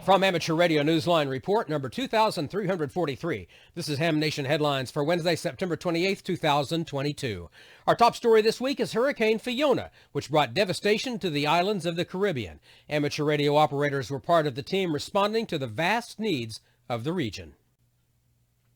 From Amateur Radio Newsline Report number 2343, this is Ham Nation Headlines for Wednesday, September 28, 2022. Our top story this week is Hurricane Fiona, which brought devastation to the islands of the Caribbean. Amateur radio operators were part of the team responding to the vast needs of the region.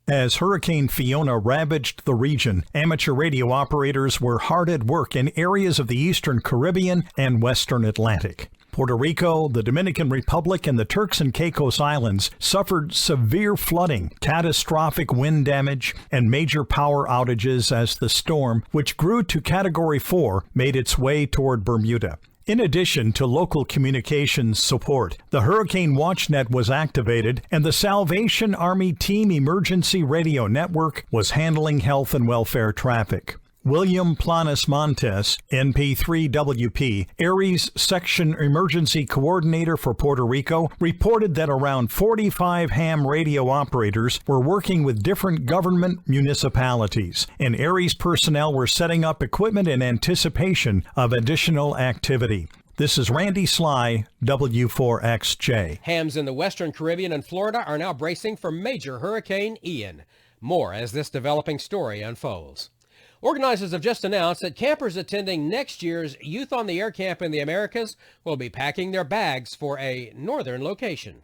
As Hurricane Fiona ravaged the region, amateur radio operators were hard at work in areas of the eastern Caribbean and western Atlantic. Puerto Rico, the Dominican Republic, and the Turks and Caicos Islands suffered severe flooding, catastrophic wind damage, and major power outages as the storm, which grew to Category 4, made its way toward Bermuda. In addition to local communications support, the Hurricane WatchNet was activated, and the Salvation Army Team Emergency Radio Network was handling health and welfare traffic. William Planas Montes, NP3WP, Aries Section Emergency Coordinator for Puerto Rico, reported that around 45 ham radio operators were working with different government municipalities, and Aries personnel were setting up equipment in anticipation of additional activity. This is Randy Sly, W4XJ. Hams in the western Caribbean and Florida are now bracing for major Hurricane Ian. More as this developing story unfolds. Organizers have just announced that campers attending next year's Youth on the Air Camp in the Americas will be packing their bags for a northern location.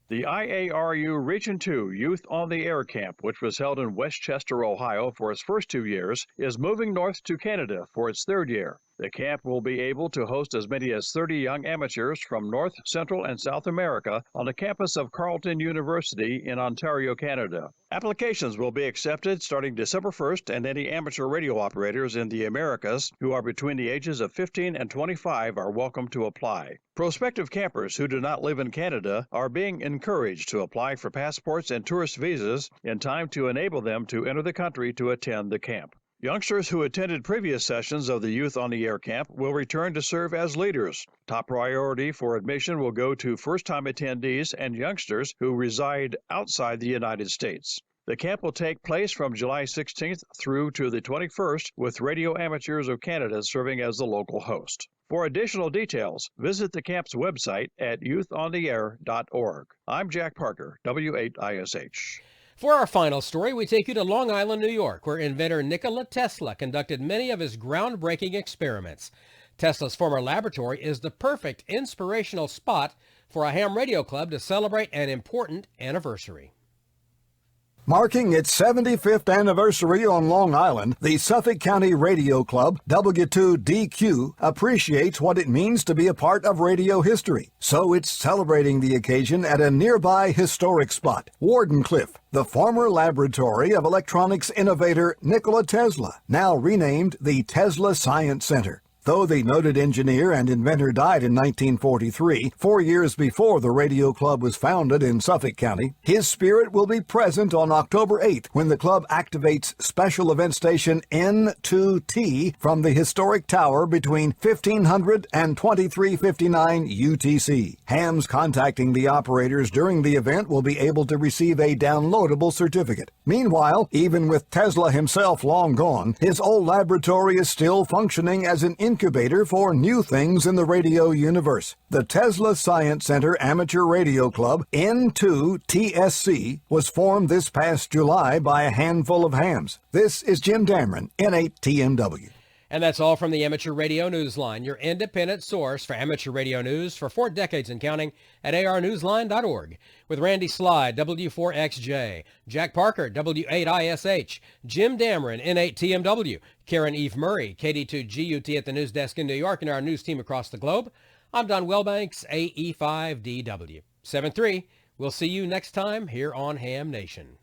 The IARU Region 2 Youth on the Air Camp, which was held in Westchester, Ohio for its first 2 years, is moving north to Canada for its third year. The camp will be able to host as many as 30 young amateurs from North, Central, and South America on the campus of Carleton University in Ontario, Canada. Applications will be accepted starting December 1st, and any amateur radio operators in the Americas who are between the ages of 15 and 25 are welcome to apply. Prospective campers who do not live in Canada are being encouraged to apply for passports and tourist visas in time to enable them to enter the country to attend the camp. Youngsters who attended previous sessions of the Youth on the Air Camp will return to serve as leaders. Top priority for admission will go to first-time attendees and youngsters who reside outside the United States. The camp will take place from July 16th through to the 21st, with Radio Amateurs of Canada serving as the local host. For additional details, visit the camp's website at youthontheair.org. I'm Jack Parker, W8ISH. For our final story, we take you to Long Island, New York, where inventor Nikola Tesla conducted many of his groundbreaking experiments. Tesla's former laboratory is the perfect inspirational spot for a ham radio club to celebrate an important anniversary. Marking its 75th anniversary on Long Island, the Suffolk County Radio Club, W2DQ, appreciates what it means to be a part of radio history. So it's celebrating the occasion at a nearby historic spot, Wardenclyffe, the former laboratory of electronics innovator Nikola Tesla, now renamed the Tesla Science Center. Though the noted engineer and inventor died in 1943, 4 years before the radio club was founded in Suffolk County, his spirit will be present on October 8th when the club activates special event station N2T from the historic tower between 1500 and 2359 UTC. Hams contacting the operators during the event will be able to receive a downloadable certificate. Meanwhile, even with Tesla himself long gone, his old laboratory is still functioning as an incubator for new things in the radio universe. The Tesla Science Center Amateur Radio Club, N2TSC, was formed this past July by a handful of hams. This is Jim Dameron, N8TMW. And that's all from the Amateur Radio Newsline, your independent source for amateur radio news for 4 decades and counting at arnewsline.org. With Randy Sly, W4XJ, Jack Parker, W8ISH, Jim Dameron, N8TMW, Karen Eve Murray, KD2GUT at the news desk in New York, and our news team across the globe, I'm Don Wellbanks, AE5DW. 7-3. We'll see you next time here on Ham Nation.